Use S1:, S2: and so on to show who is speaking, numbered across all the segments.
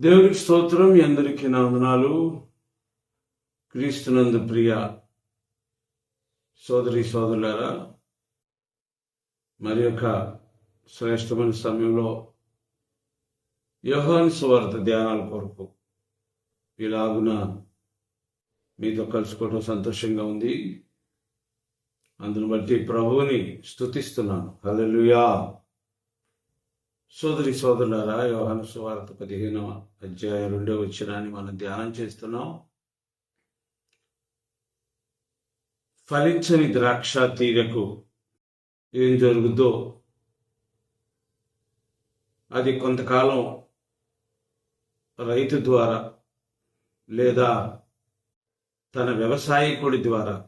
S1: దేవునికి స్తోత్రం. మీ అందరికీ నా వందనాలు. క్రీస్తునందు ప్రియ సోదరి సోదరులారా, మరి యొక్క శ్రేష్టమైన సమయంలో యోహాను సువార్త ధ్యానాల కొరకు ఇలాగున మీతో కలుసుకోవడం సంతోషంగా ఉంది. అందును బట్టి ప్రభువుని స్తుతిస్తున్నాను. హల్లెలూయా. సోదరి సోదరులారా, యోహాను సువార్త 15వ అధ్యాయం 2వ వచనాన్ని మనం ధ్యానం చేస్తున్నాం. ఫలించని ద్రాక్ష తీగకు ఏం జరుగుద్దో అది కొంతకాలం రైతు ద్వారా లేదా తన వ్యవసాయకుడి ద్వారా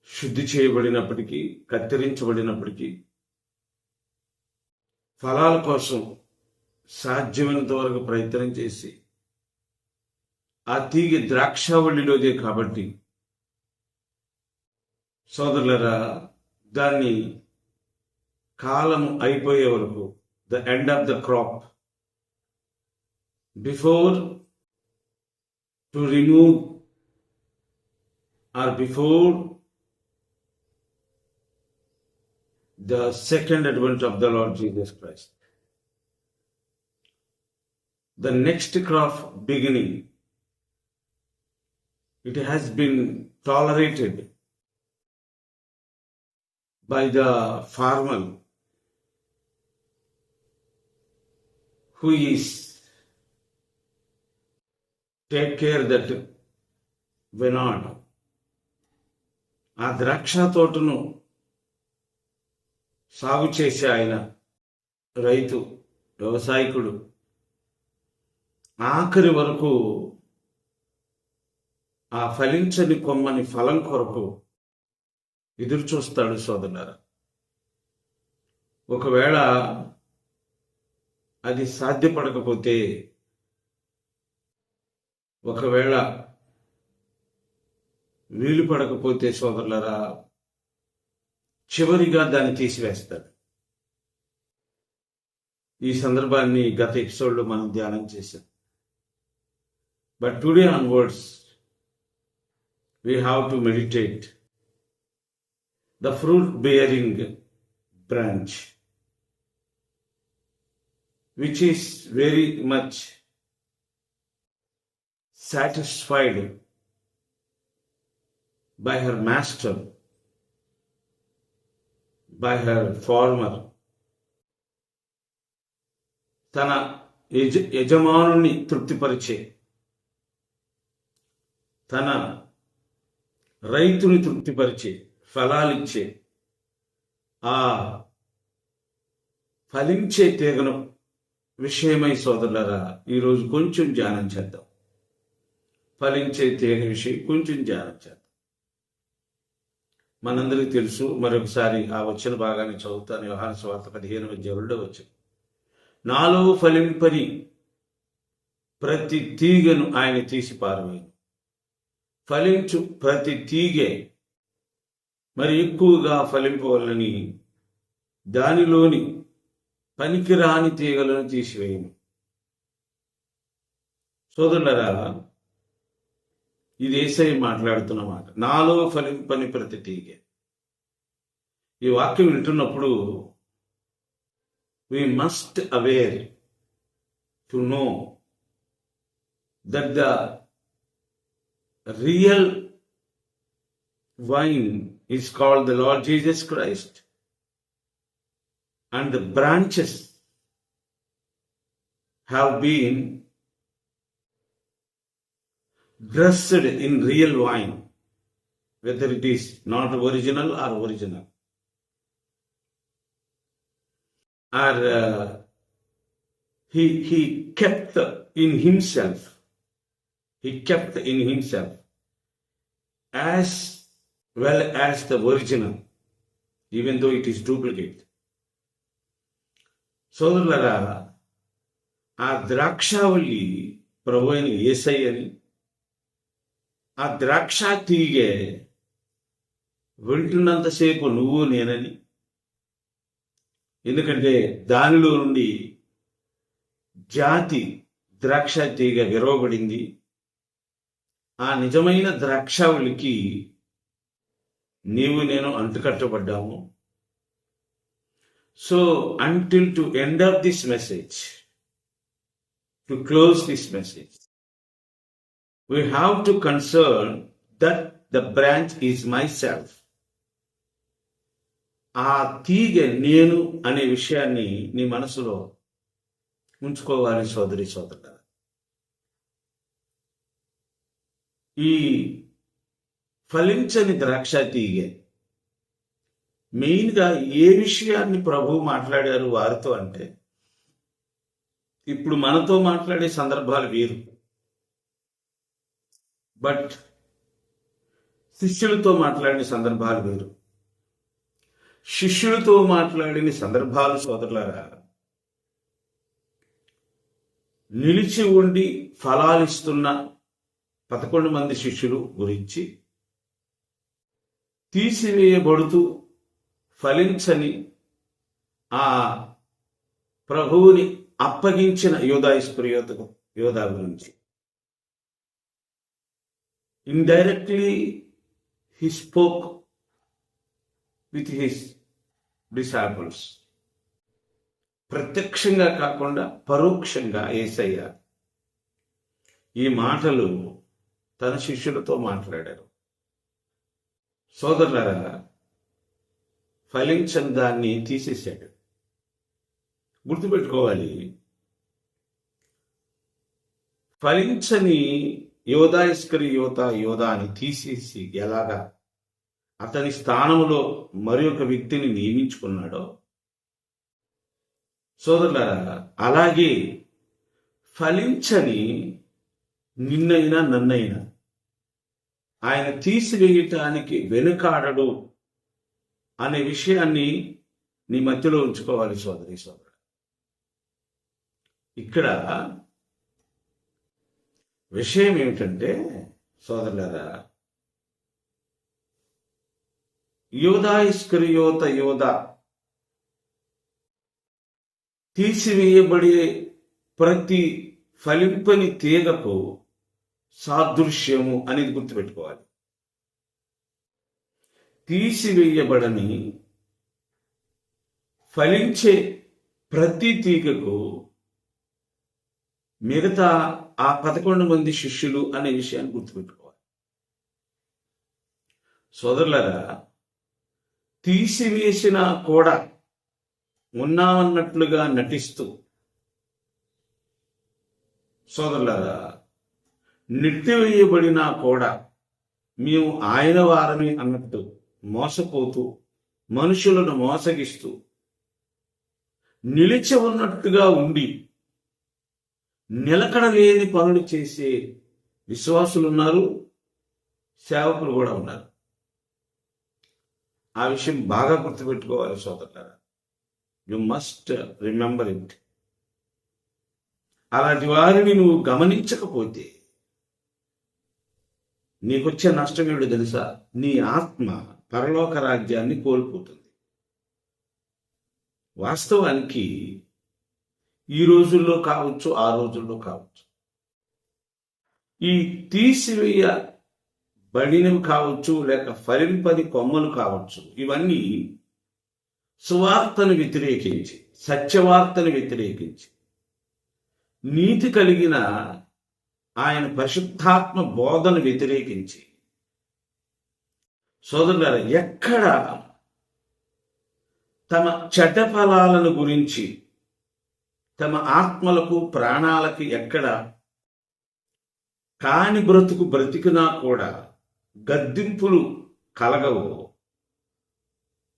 S1: శుద్ధి చేయబడినప్పటికీ, కత్తిరించబడినప్పటికీ, ఫలాల కోసం సాధ్యమైనంత వరకు ప్రయత్నం చేసి ఆ తీగ ద్రాక్షావళిలోదే కాబట్టి సోదరులరా, దాన్ని కాలం అయిపోయే వరకు, the end of the crop, before to remove are before the second advent of the Lord Jesus Christ, the next crop beginning, it has been tolerated by the farmer who is take care that vinod, ఆ ద్రాక్ష తోటను సాగు చేసే ఆయన రైతు, వ్యవసాయకుడు ఆఖరి వరకు ఆ ఫలించని కొమ్మని ఫలం కొరకు ఎదురు చూస్తాడు. సోదరులారా, ఒకవేళ అది సాధ్యపడకపోతే, ఒకవేళ వీలు పడకపోతే సోదరులారా, చివరిగా దాన్ని తీసివేస్తాడు. ఈ సందర్భాన్ని గత ఎపిసోడ్లో మనం ధ్యానం చేశాం. But today onwards we have to meditate the fruit bearing branch which is very much satisfied by her master, by her farmer. తన యజమానుని తృప్తిపరిచే, తన రైతుని తృప్తిపరిచే, ఫలాలిచ్చే ఆ ఫలించే తీగను విషయమై సోదరులారా, ఈరోజు కొంచెం ధ్యానం చేద్దాం. ఫలించే తీగ విషయం కొంచెం ధ్యానం చేద్దాం. మనందరికీ తెలుసు. మరొకసారి ఆ వచ్చిన భాగాన్ని చదువుతాను. యోహాను సువార్త 15వ అధ్యాయం 2వ వచనం. నాలో ఫలింపని ప్రతి తీగను ఆయన తీసి పారవేయను. ఫలించు ప్రతి తీగే మరి ఎక్కువగా ఫలింపవలని దానిలోని పనికిరాని తీగలను తీసివేయను. సోదరులారా, ఇది యేసయ్య మాట్లాడుతున్న మాట. నాలో ఫలింపని ప్రతి తీగ. ఈ వాక్యం వింటున్నప్పుడు we must aware to know that the real vine is called the Lord Jesus Christ, and the branches have been dressed in real wine, whether it is not original or original, or he kept in himself, as well as the original, even though it is duplicate. సోదరులారా, ఆ ద్రాక్షావళి ప్రభు అయిన యేసయ్యని, ఆ ద్రాక్ష తీగే వింటున్నంతసేపు నువ్వు నేనని, ఎందుకంటే దానిలో నుండి జాతి ద్రాక్ష తీగ విరవబడింది. ఆ నిజమైన ద్రాక్షావళికి నీవు నేను అంటుకట్టబడ్డాము. So until to end of this message, to close this message, we have to concern that the branch is myself. ఆ తీగ నేను అనే విషయాన్ని నీ మనసులో ఉంచుకోవాలి సోదరి సోదరుడా. ఈ ఫలించని ద్రాక్ష తీగ మెయిన్గా ఏ విషయాన్ని ప్రభువు మాట్లాడారు వారితో అంటే, ఇప్పుడు మనతో మాట్లాడే సందర్భాలు వేరు, బట్ శిష్యులతో మాట్లాడిన సందర్భాలు వేరు. శిష్యులతో మాట్లాడిన సందర్భాలు సోదరులారా, నిలిచి ఉండి ఫలాలిస్తున్న 11 మంది శిష్యులు గురించి, తీసివేయబడుతూ ఫలించని ఆ ప్రభువుని అప్పగించిన యోధా గురించి. Indirectly he spoke with his disciples. ప్రత్యక్షంగా కాకుండా పరోక్షంగా యేసయ్య ఈ మాటలు తన శిష్యులతో మాట్లాడారు. సోదరులారా, ఫలించని దాన్ని తీసేశాడు. గుర్తుపెట్టుకోవాలి, ఫలించని యోధా అని తీసేసి ఎలాగా అతని స్థానంలో మరి ఒక వ్యక్తిని నియమించుకున్నాడో, సోదరులారా అలాగే ఫలించని నిన్నైనా నన్నైనా ఆయన తీసివేయటానికి వెనుకాడడు అనే విషయాన్ని నీ మధ్యలో ఉంచుకోవాలి సోదరి సోదరుడు. ఇక్కడ విషయం ఏమిటంటే సోదరులారా, యోధా తీసివేయబడే ప్రతి ఫలింపని తీగకు సాదృశ్యము అనేది గుర్తుపెట్టుకోవాలి. తీసివేయబడని ఫలించే ప్రతి తీగకు మిగతా ఆ 11 మంది శిష్యులు అనే విషయాన్ని గుర్తుపెట్టుకోవాలి. సోదరులారా, తీసివేసినా కూడా ఉన్నామన్నట్లుగా నటిస్తూ, సోదరులారా నెట్టివేయబడినా కూడా మేము ఆయన వారని అన్నట్టు మోసపోతూ, మనుషులను మోసగిస్తూ, నిలిచి ఉన్నట్టుగా ఉండి నిలకడలేని పనులు చేసే విశ్వాసులు ఉన్నారు, సేవకులు కూడా ఉన్నారు. ఆ విషయం బాగా గుర్తుపెట్టుకోవాలి సోదరులారా. You must remember it. అలాంటి వారిని నువ్వు గమనించకపోతే నీకొచ్చే నష్టం ఏమిటో తెలుసా? నీ ఆత్మ పరలోక రాజ్యాన్ని కోల్పోతుంది. వాస్తవానికి ఈ రోజుల్లో కావచ్చు, ఆ రోజుల్లో కావచ్చు, ఈ తీసివేయబడినవి కావచ్చు, లేక ఫలింపని కొమ్మలు కావచ్చు, ఇవన్నీ సువార్తను వ్యతిరేకించి, సత్యవార్తను వ్యతిరేకించి, నీతి కలిగిన ఆయన పరిశుద్ధాత్మ బోధను వ్యతిరేకించి, సోదరులారా ఎక్కడ తమ చెడ్డ ఫలాలను గురించి, తమ ఆత్మలకు ప్రాణాలకి ఎక్కడ కాని బ్రతుకు బ్రతికినా కూడా గద్దింపులు కలగవు,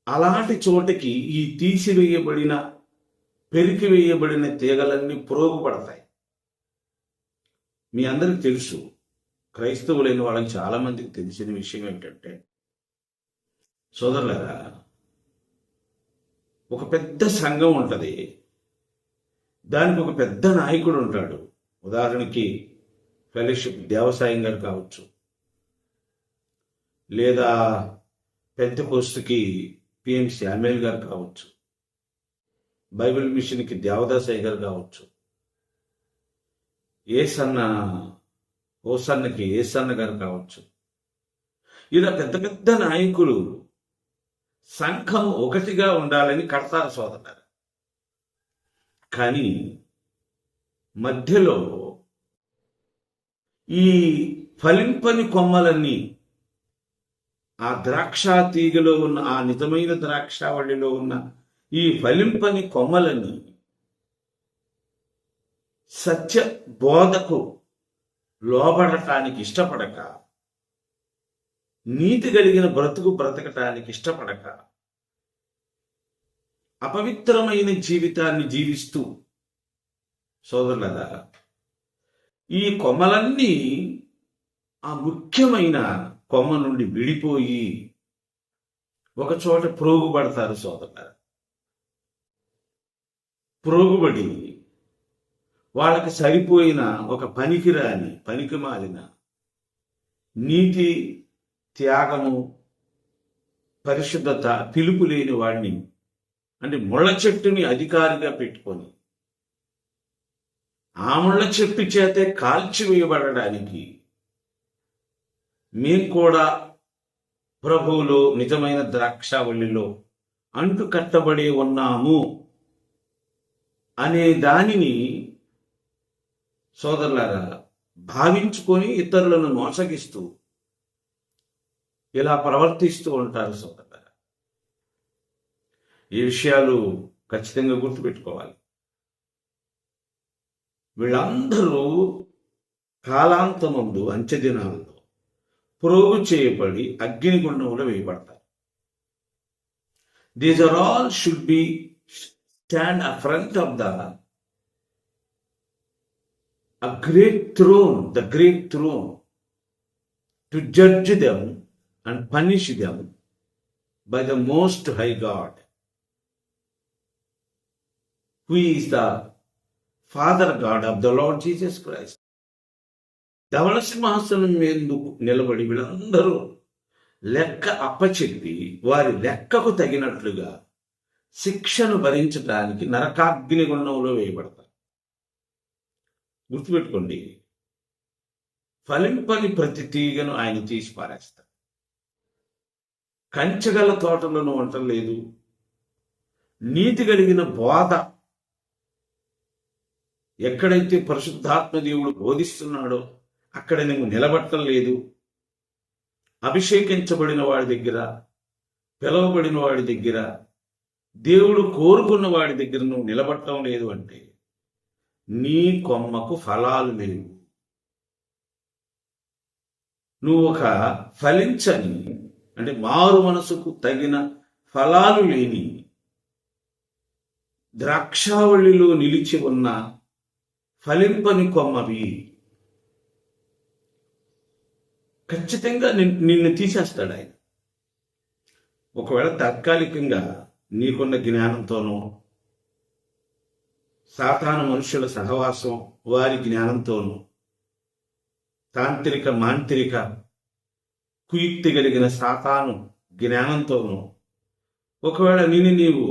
S1: అలాంటి చోటకి ఈ తీసివేయబడిన, పెరికివేయబడిన తీగలన్నీ పురోగపడతాయి. మీ అందరికి తెలుసు, క్రైస్తవులైన వాళ్ళకి చాలా మందికి తెలిసిన విషయం ఏంటంటే, సోదరులారా ఒక పెద్ద సంఘం ఉంటుంది, దానికి ఒక పెద్ద నాయకుడు ఉంటాడు. ఉదాహరణకి ఫెలోషిప్ దేవసాయం గారు కావచ్చు, లేదా పెంతెకోస్తుకి పిఎం శామ్యూల్ గారు కావచ్చు, బైబిల్ మిషన్కి దేవదాసయ్య గారు కావచ్చు, ఏసన్న, ఓసన్నకి ఏసన్న గారు కావచ్చు, ఇలా పెద్ద పెద్ద నాయకులు సంఘం ఒకటిగా ఉండాలని కడతారు సోదరులారా. కానీ మధ్యలో ఈ ఫలింపని కొమ్మలన్నీ, ఆ ద్రాక్ష తీగలో ఉన్న, ఆ నిజమైన ద్రాక్షావళిలో ఉన్న ఈ ఫలింపని కొమ్మలన్నీ సత్య బోధకు లోబడటానికి ఇష్టపడక, నీతి కలిగిన బ్రతుకు బ్రతకటానికి ఇష్టపడక, అపవిత్రమైన జీవితాన్ని జీవిస్తూ, సోదరులరా, ఈ కొమ్మలన్నీ ఆ ముఖ్యమైన కొమ్మ నుండి విడిపోయి ఒకచోట ప్రోగుపడతారు సోదరులరా. ప్రోగుబడి వాళ్ళకి సరిపోయిన ఒక పనికిరాని, పనికిమాలిన, నీతి, త్యాగము, పరిశుద్ధత, పిలుపు లేని వాడిని, అంటే ముళ్ళ చెట్టుని అధికారిగా పెట్టుకొని ఆ ముళ్ళ చెట్టు చేతే కాల్చివేయబడడానికి మేము కూడా ప్రభువులో నిజమైన ద్రాక్షావళిలో అంటు కట్టబడి ఉన్నాము అనే దానిని సోదరులారా భావించుకొని ఇతరులను మోసగిస్తూ ఇలా ప్రవర్తిస్తూ ఉంటారు సోదరులారా. ఈ విషయాలు ఖచ్చితంగా గుర్తుపెట్టుకోవాలి. వీళ్ళందరూ కాలాంతమందు, అంత్యదినాల్లో ప్రోగు చేయబడి అగ్నిగుండంలో వేయబడతారు. These are all should be stand a front of a great throne, the great throne, to judge them and punish them by the Most High God, who is the Father God of the Lord Jesus Christ. ధవళ సింహాసనం మీద నిలబడి వీళ్ళందరూ లెక్క అప్పచెప్పి వారి లెక్కకు తగినట్లుగా శిక్షను భరించడానికి నరకాగ్ని గుండంలో వేయబడతారు. గుర్తుపెట్టుకోండి, ఫలింపని ప్రతి తీగను ఆయన తీసి పారేస్తాడు. కంచెగల తోటలను వంటలేదు, నీతి కలిగిన బోధ ఎక్కడైతే పరిశుద్ధాత్మ దేవుడు బోధిస్తున్నాడో అక్కడ నువ్వు నిలబట్టం లేదు. అభిషేకించబడిన వాడి దగ్గర, పిలవబడిన వాడి దగ్గర, దేవుడు కోరుకున్న వాడి దగ్గర నువ్వు నిలబట్టం లేదు అంటే నీ కొమ్మకు ఫలాలు లేవు. నువ్వు ఒక ఫలించని, అంటే మారు మనసుకు తగిన ఫలాలు లేని ద్రాక్షావళిలో నిలిచి ఉన్న ఫలింపని కొమ్మవి. ఖచ్చితంగా నిన్ను తీసేస్తాడు ఆయన. ఒకవేళ తాత్కాలికంగా నీకున్న జ్ఞానంతోనో, సాతాను మనుషుల సహవాసం వారి జ్ఞానంతోనూ, తాంత్రిక మాంత్రిక కుయుక్తి కలిగిన సాతాను జ్ఞానంతోనూ ఒకవేళ నీవు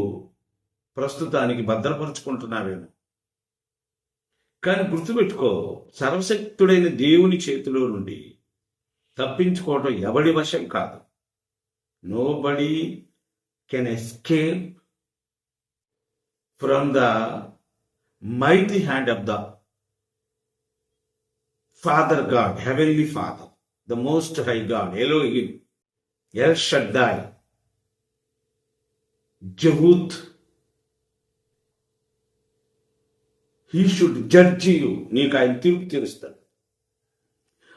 S1: ప్రస్తుతానికి భద్రపరుచుకుంటున్నావేమో. కానీ గుర్తుపెట్టుకో, సర్వశక్తుడైన దేవుని చేతిలో నుండి తప్పించుకోవడం ఎవడి వశం కాదు. Nobody can escape from the mighty hand of the Father God, Heavenly Father, the Most High God, Elohim, El Shaddai, Jehud. He should judge you. నీకు ఆయన తీర్పు తీరుస్తాడు.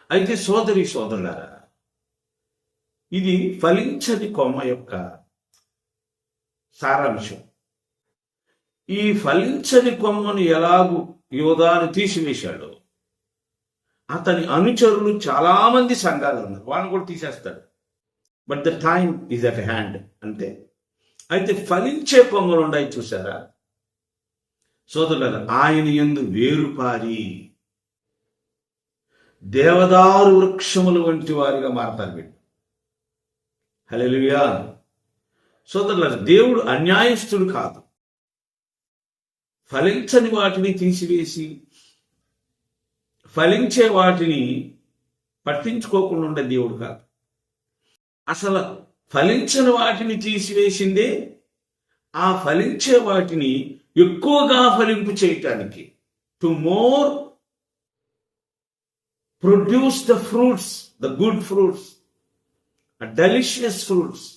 S1: అయితే సోదరి సోదరులారా, ఇది ఫలించని కొమ్మ యొక్క సారాంశం. ఈ ఫలించని కొమ్మను ఎలాగూ యోధాను తీసివేశాడు, అతని అనుచరులు చాలా మంది సంఘాలు ఉన్నారు, వాళ్ళని కూడా తీసేస్తాడు. But the time is at hand అంతే. అయితే ఫలించే కొమ్మలు ఉన్నాయి చూసారా సోదరులారా, ఆయన యందు వేరుపారి దేవదారు వృక్షములు వంటి వారిగా మారతారు వీళ్ళు. హల్లెలూయా. సోదరులారా, దేవుడు అన్యాయస్తుడు కాదు. ఫలించని వాటిని తీసివేసి ఫలించే వాటిని పట్టించుకోకుండా ఉండే దేవుడు కాదు. అసలు ఫలించని వాటిని తీసివేసిందే ఆ ఫలించే వాటిని ఎక్కువగా ఫలింపు చేయటానికి, to more produce the fruits, the good fruits, delicious fruits,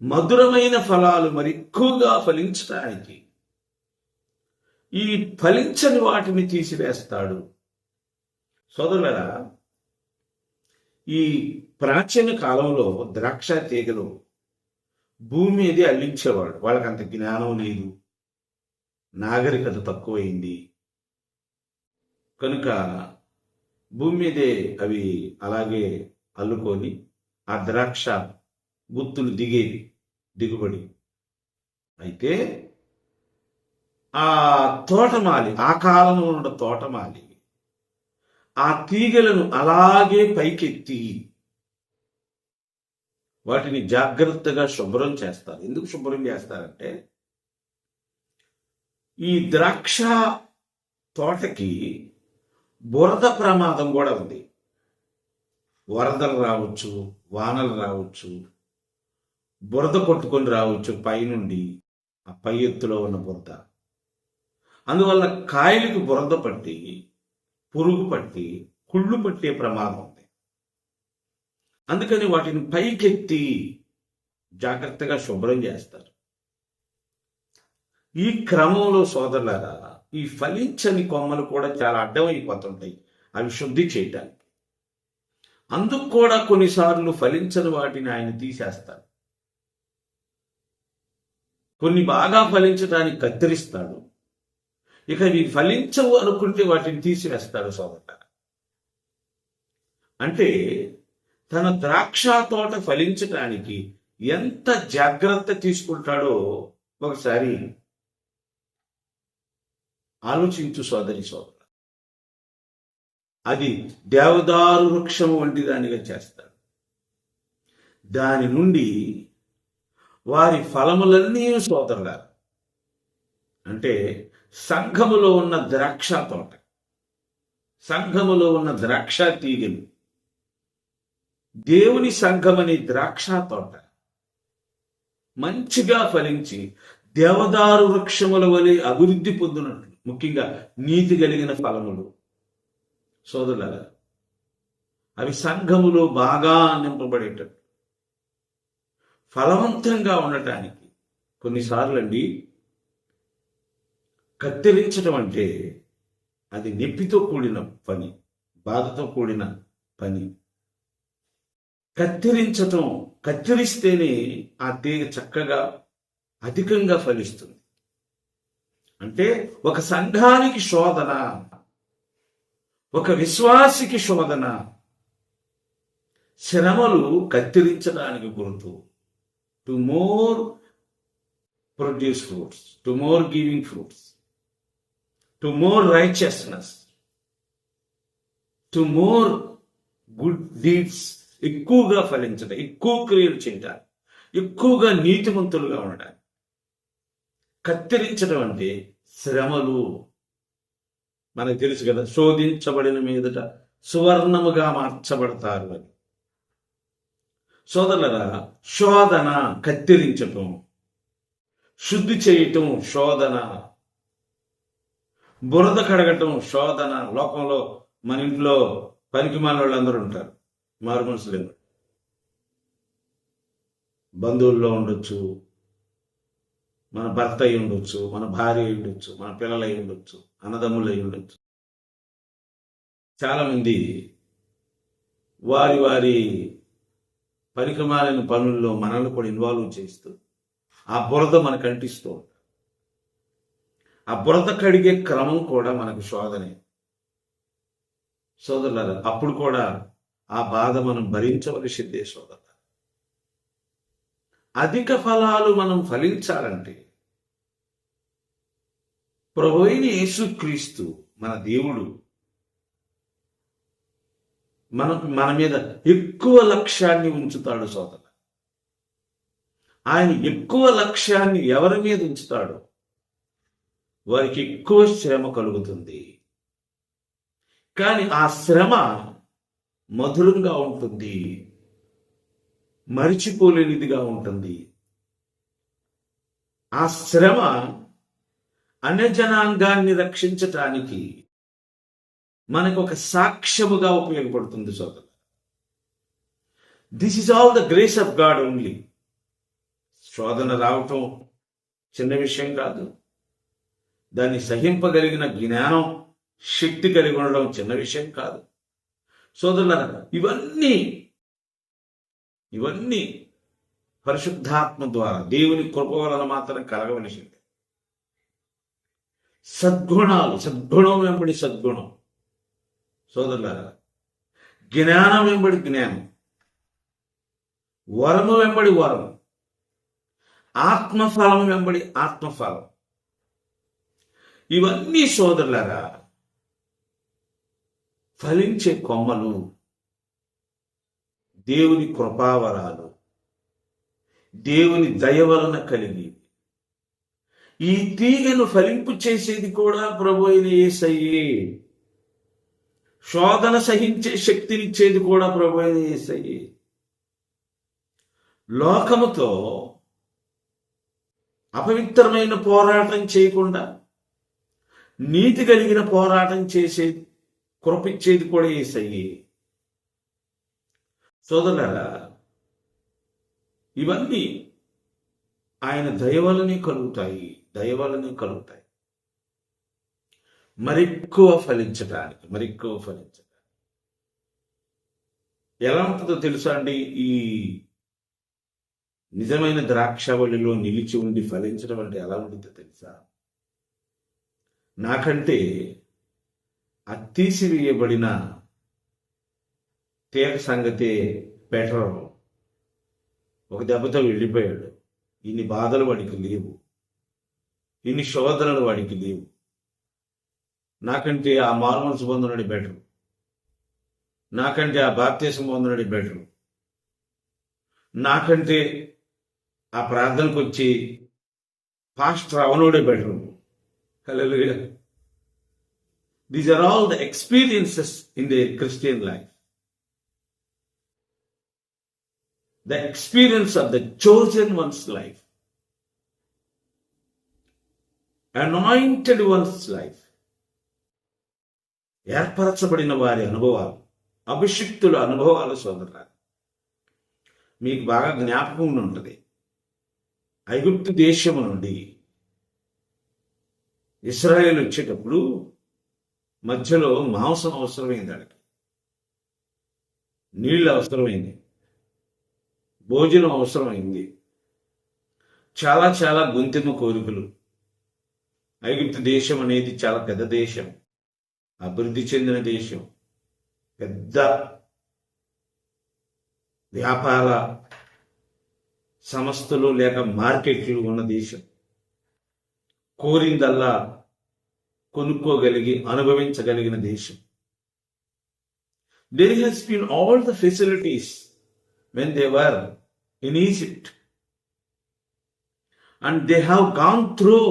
S1: మధురమైన ఫలాలు మరి ఎక్కువగా ఫలించడానికి ఈ ఫలించని వాటిని తీసివేస్తాడు. సోదరులారా, ఈ ప్రాచీన కాలంలో ద్రాక్ష తీగలు భూమి మీదే అల్లించేవాడు. వాళ్ళకి అంత జ్ఞానం లేదు, నాగరికత తక్కువైంది కనుక భూమి మీదే అవి అలాగే అల్లుకొని ఆ ద్రాక్ష గుత్తులు దిగేవి, దిగుబడి. అయితే ఆ తోటమాలి, ఆ కాలంలో ఉన్న తోటమాలి ఆ తీగలను అలాగే పైకెత్తి వాటిని జాగ్రత్తగా శుభ్రం చేస్తారు. ఎందుకు శుభ్రం చేస్తారంటే, ఈ ద్రాక్ష తోటకి బురద ప్రమాదం కూడా ఉంది. వరదలు రావచ్చు, వానలు రావచ్చు, బురద కొట్టుకొని రావచ్చు పైనుండి, ఆ పై ఎత్తులో ఉన్న బురద. అందువల్ల కాయలకు బురద పట్టి, పురుగు పట్టి, కుళ్ళు పట్టే ప్రమాదం ఉంది. అందుకని వాటిని పైకెత్తి జాగ్రత్తగా శుభ్రం చేస్తారు. ఈ క్రమంలో సోదరులారా, ఈ ఫలించని కొమ్మలు కూడా చాలా అడ్డమైపోతుంటాయి అవి శుద్ధి చేయటానికి. అందుకు కూడా కొన్నిసార్లు ఫలించని వాటిని ఆయన తీసేస్తాడు. కొన్ని బాగా ఫలించడానికి కత్తిరిస్తాడు. ఇక ఇవి ఫలించవు అనుకుంటే వాటిని తీసివేస్తాడు సోదరులారా. అంటే తన ద్రాక్ష తోట ఫలించటానికి ఎంత జాగ్రత్త తీసుకుంటాడో ఒకసారి ఆలోచించు సోదరి సోదరు. అది దేవదారు వృక్షం వంటి దానిగా చేస్తాడు. దాని నుండి వారి ఫలములన్నీ సోదరులారు, అంటే సంఘములో ఉన్న ద్రాక్ష తోట, సంఘములో ఉన్న ద్రాక్ష తీగలు, దేవుని సంఘమని ద్రాక్ష తోట మంచిగా ఫలించి దేవదారు వృక్షముల వలె అభివృద్ధి పొందినట్లు, ముఖ్యంగా నీతి కలిగిన ఫలములు సోదరులారా, అవి సంఘములో బాగా నింపబడేటట్టు ఫలవంతంగా ఉండటానికి కొన్నిసార్లు అండి కత్తిరించడం అంటే అది నొప్పితో కూడిన పని, బాధతో కూడిన పని. కత్తిరిస్తేనే ఆ తీగ చక్కగా అధికంగా ఫలిస్తుంది. అంటే ఒక సంఘానికి శోధన, ఒక విశ్వాసికి శోధన, శ్రమలు కత్తిరించడానికి గుర్తు. To more produce fruits, to more giving fruits, to more righteousness, to more good deeds, ఎక్కువగా ఫలించడం, ఎక్కువ క్రియలు చేయటానికి, ఎక్కువగా నీతిమంతులుగా ఉండడానికి. కత్తిరించడం అంటే శ్రమలు. మనకు తెలుసు కదా, శోధించబడిన మీదట సువర్ణముగా మార్చబడతారు అని. సోదరులరా, శోధన, కత్తిరించటం, శుద్ధి చేయటం శోధన, బురద కడగటం శోధన. లోకంలో మన ఇంట్లో పనికిమాలిన వాళ్ళందరూ ఉంటారు, మారు మనసులు, బంధువుల్లో ఉండొచ్చు, మన భర్త అయి ఉండొచ్చు, మన భార్య అయి ఉండొచ్చు, మన పిల్లలు అయి ఉండొచ్చు, అన్నదమ్ములు అయి ఉండొచ్చు. చాలామంది వారి వారి పనికిమాలిన పనుల్లో మనల్ని కూడా ఇన్వాల్వ్ చేస్తూ ఆ బురద మనకు అంటిస్తూ ఉంటారు. ఆ బురద కడిగే క్రమం కూడా మనకు శోధనే సోదరులారా. అప్పుడు కూడా ఆ బాధ మనం భరించవలసిందే సోదరు. అధిక ఫలాలు మనం ఫలించాలంటే ప్రభువైన యేసుక్రీస్తు మన దేవుడు మన మీద ఎక్కువ లక్ష్యాన్ని ఉంచుతాడు సోదరు. ఆయన ఎక్కువ లక్ష్యాన్ని ఎవరి మీద ఉంచుతాడో వారికి ఎక్కువ శ్రమ కలుగుతుంది. కానీ ఆ శ్రమ మధురంగా ఉంటుంది, మరిచిపోలేనిదిగా ఉంటుంది. ఆ శ్రమ అన్యజనాంగాన్ని రక్షించటానికి మనకు ఒక సాక్ష్యముగా ఉపయోగపడుతుంది సోదరు. This is all the grace of God only. శోధన రావటం చిన్న విషయం కాదు. దాన్ని సహింపగలిగిన జ్ఞానం, శక్తి కలిగి ఉండడం చిన్న విషయం కాదు సోదరులారా. ఇవన్నీ పరిశుద్ధాత్మ ద్వారా దేవుని కృప వలన మాత్రం కలగవలసింది. సద్గుణం వెంబడి సద్గుణం సోదరులారా. జ్ఞానం వెంబడి జ్ఞానం, వరము వెంబడి వరం, ఆత్మఫలం వెంబడి ఆత్మఫలం. ఇవన్నీ సోదరులారా ఫలించే కొమ్మలు, దేవుని కృపావరాలు, దేవుని దయ వలన కలిగి. ఈ తీగను ఫలింపు చేసేది కూడా ప్రభు అయిన యేసయ్యే. శోధన సహించే శక్తినిచ్చేది కూడా ప్రభు అయిన యేసయ్యే. లోకముతో అపవిత్రమైన పోరాటం చేయకుండా నీతి కలిగిన పోరాటం చేసేది, కృపిచ్చేది కూడా యేసయ్యే. సోదరులారా, ఇవన్నీ ఆయన దయవలనే కలుగుతాయి. మరెక్కువ ఫలించడానికి. ఎలా ఉంటుందో తెలుసా అండి? ఈ నిజమైన ద్రాక్షవల్లిలో నిలిచి ఉండి ఫలించడం అంటే ఎలా ఉంటుందో తెలుసా? నాకంటే ఆ తీసివేయబడిన తీగ సంగతే బెటర్. ఒక దెబ్బతో వెళ్ళిపోయాడు. ఇన్ని బాధలు వాడికి లేవు, ఇన్ని శోధనలు వాడికి లేవు. నాకంటే ఆ మారుమనసు పొందనడి బెటర్, నాకంటే ఆ బాప్తిసం పొందనడి బెటర్, నాకంటే ఆ ప్రార్థనకు వచ్చి పాస్టర్ అవనోడే better. Hallelujah. These are all the experiences in the Christian life. The experience of the chosen one's life, anointed one's life. ఏర్పరచబడిన వారి అనుభవాలు, అభిషిక్తుల అనుభవాలు సోదరుల. మీకు బాగా జ్ఞాపకం ఉంటుంది. ఐగుప్తు దేశము నుండి ఇశ్రాయేలు వచ్చేటప్పుడు మధ్యలో మాంసం అవసరమైంది, వాడికి నీళ్ళు అవసరమైంది, భోజనం అవసరమైంది, చాలా చాలా గొంతెమ్మ కోరికలు. ఐగుప్తు దేశం అనేది చాలా పెద్ద దేశం, అభివృద్ధి చెందిన దేశం, పెద్ద వ్యాపార సంస్థలు లేక మార్కెట్లు ఉన్న దేశం. కోరిందల్లా కొనుక్కోగలిగి అనుభవించగలిగిన దేశం. There has been all the facilities when they were in Egypt, and they have gone through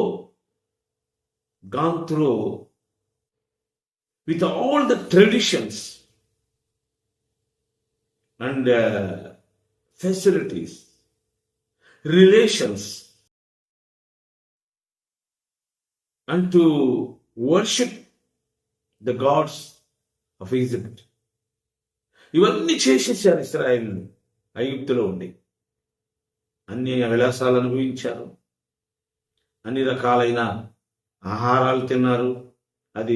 S1: with all the traditions and facilities, relations, and to worship the gods of Egypt. ఇవన్నీ చేసేసారు ఇశ్రాయేలు ఐగుప్తులో ఉండి. అన్ని విలాసాలు అనుభవించారు, అన్ని రకాలైన ఆహారాలు తిన్నారు. అది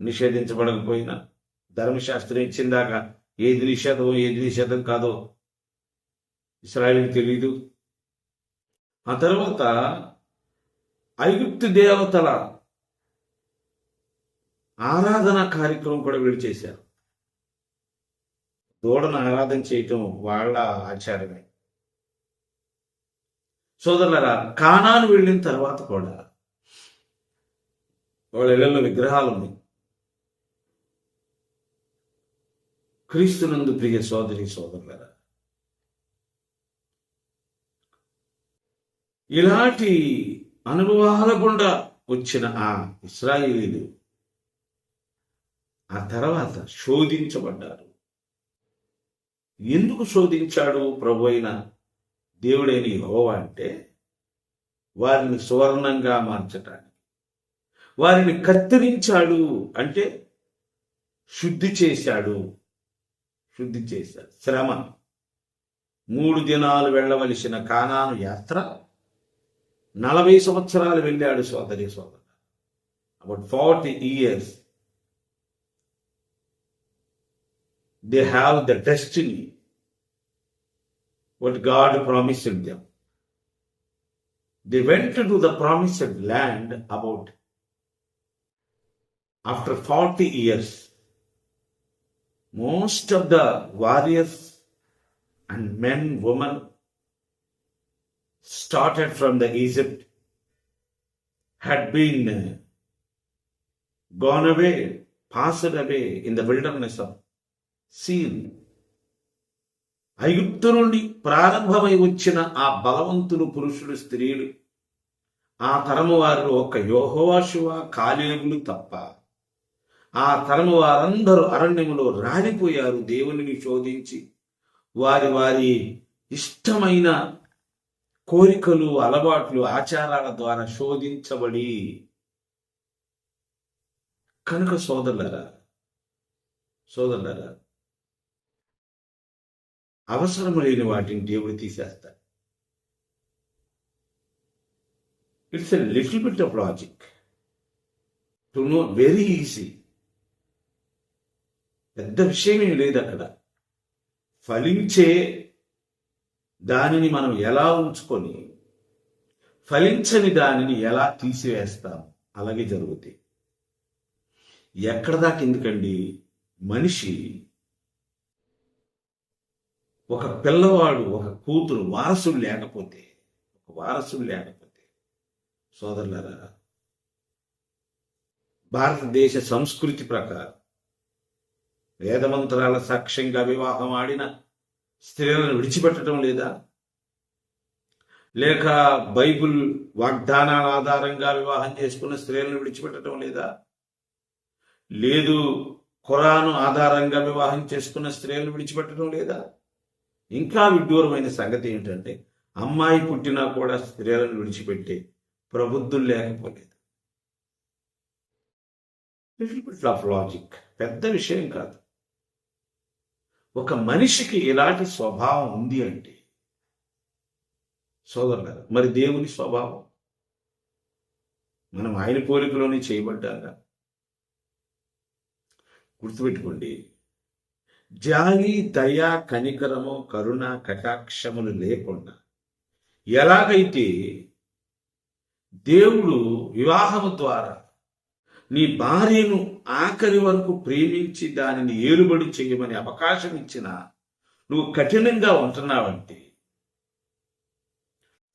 S1: నిషేధించబడకపోయినా ధర్మశాస్త్రం ఇచ్చిందాక ఏది నిషేధం కాదో ఇశ్రాయేలుకి తెలియదు. ఆ తర్వాత ఐగుప్తు దేవతల ఆరాధన కార్యక్రమం కూడా వీళ్ళు చేశారు. దూడను ఆరాధన చేయటం వాళ్ళ ఆచారమే. సోదరులారా, కానాను వెళ్ళిన తర్వాత కూడా వాళ్ళ ఇళ్లలో విగ్రహాలు ఉన్నాయి. క్రీస్తునందు ప్రియ సోదరులారా, ఇలాంటి అనుభవాల గుండా వచ్చిన ఆ ఇశ్రాయేలీలు ఆ తర్వాత శోధించబడ్డారు. ఎందుకు శోధించాడు ప్రభు అయిన దేవుడైన యెహోవా అంటే వారిని సువర్ణంగా మార్చటానికి. వారిని కత్తిరించాడు అంటే శుద్ధి చేశాడు. శ్రమ. 3 దినాలు వెళ్ళవలసిన కానాను యాత్ర 40 సంవత్సరాలు వెళ్ళాడు సోదరి. About 40 years. They have the destiny what God promised them. They went to the promised land about after 40 years. Most of the warriors and men, women started from the Egypt had been gone away, passed away in the wilderness of Sin. ఐగుప్తు నుండి ప్రారంభమై వచ్చిన ఆ బలవంతులు, పురుషులు, స్త్రీలు, ఆ తరము వారు ఒక యెహోషువ, కాలేబులు తప్ప ఆ తరము వారందరూ అరణ్యములో రాలిపోయారు. దేవునిని శోధించి వారి వారి ఇష్టమైన కోరికలు, అలవాట్లు, ఆచారాల ద్వారా శోధించబడి. కనుక సోదరులారా అవసరం లేని వాటిని దేవుడు తీసేస్తాడు. It's a little bit of logic to know, very easy. పెద్ద విషయం ఏమి లేదు అక్కడ. ఫలించే దానిని మనం ఎలా ఉంచుకొని ఫలించని దానిని ఎలా తీసివేస్తాం, అలాగే జరుగుతాయి. ఎక్కడ దాకా ఎందుకండి, మనిషి ఒక పిల్లవాడు, ఒక కూతురు వారసుడు లేకపోతే సోదరులారా, భారతదేశ సంస్కృతి ప్రకారం వేదమంత్రాల సాక్ష్యంగా వివాహం ఆడిన స్త్రీలను విడిచిపెట్టడం లేదా? లేక బైబిల్ వాగ్దానాల ఆధారంగా వివాహం చేసుకున్న స్త్రీలను విడిచిపెట్టడం లేదా? లేదు, ఖురాను ఆధారంగా వివాహం చేసుకున్న స్త్రీలను విడిచిపెట్టడం లేదా? ఇంకా విడ్డూరమైన సంగతి ఏంటంటే, అమ్మాయి పుట్టినా కూడా స్త్రీలను విడిచిపెట్టే ప్రబుద్ధులు లేకపోలేదు. లిటిల్ బిట్ ఆఫ్ లాజిక్, పెద్ద విషయం కాదు. ఒక మనిషికి ఇలాంటి స్వభావం ఉంది అంటే సోదరులారా, మరి దేవుని స్వభావం, మనం ఆయన పోలికలోనే చేయబడ్డాగా. గుర్తుపెట్టుకోండి, జాలి, దయ, కనికరము, కరుణ, కటాక్షములు లేకుండా ఎలాగైతే దేవుడు వివాహము ద్వారా నీ భార్యను ఆఖరి వరకు ప్రేమించి దానిని ఏలుబడి చేయమని అవకాశం ఇచ్చినా నువ్వు కఠినంగా ఉంటున్నావంటే,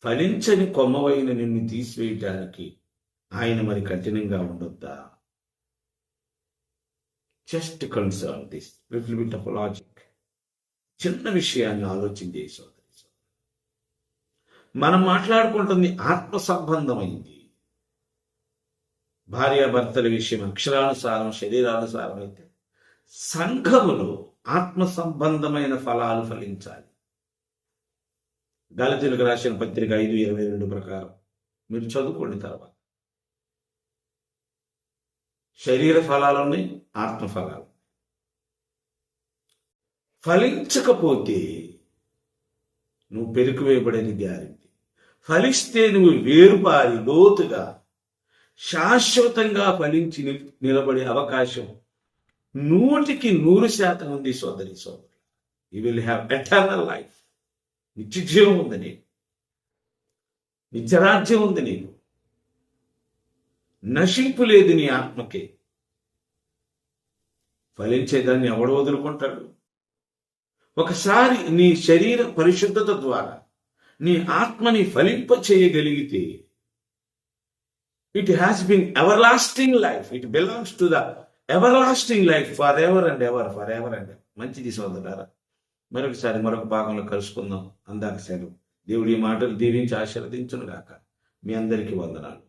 S1: ఫలించని కొమ్మవైన నిన్ను తీసివేయటానికి ఆయన మరి కఠినంగా ఉండొద్దా? Just concern this little bit of logic. చిన్న విషయాన్ని ఆలోచించే సోదరి, మనం మాట్లాడుకుంటుంది ఆత్మ సంబంధమైంది. భార్యాభర్తల విషయం అక్షరానుసారం, శరీరానుసారం అయితే సంఘములో ఆత్మ సంబంధమైన ఫలాలు ఫలించాలి. గలతీయులకు రాసిన పత్రిక 5:22 ప్రకారం మీరు చదువుకోండి. తర్వాత శరీర ఫలాలున్నాయి, ఆత్మ ఫలాలు. ఫలించకపోతే నువ్వు పెరుకువేయబడేది గ్యారెంటీ. ఫలిస్తే నువ్వు వేరుపారి లోతుగా శాశ్వతంగా ఫలించి నిలబడే అవకాశం 100% ఉంది సోదరి. You will have eternal life. నిత్య జీవం ఉంది నీకు, నిత్యరాజ్యం ఉంది నీకు. నశింపు లేదు నీ ఆత్మకి. ఫలించేదాన్ని ఎవడు వదులుకుంటాడు? ఒకసారి నీ శరీర పరిశుద్ధత ద్వారా నీ ఆత్మని ఫలింప చేయగలిగితే it has been everlasting life. It belongs to the everlasting life for ever and ever. మంచిది సోదరులారా, మరొకసారి మరొక భాగంలో కలుసుకుందాం. అందాక సెలవు. దేవుడి మాటలు దీవించి ఆశీర్వదించును గాక. మీ అందరికీ వందనాలు.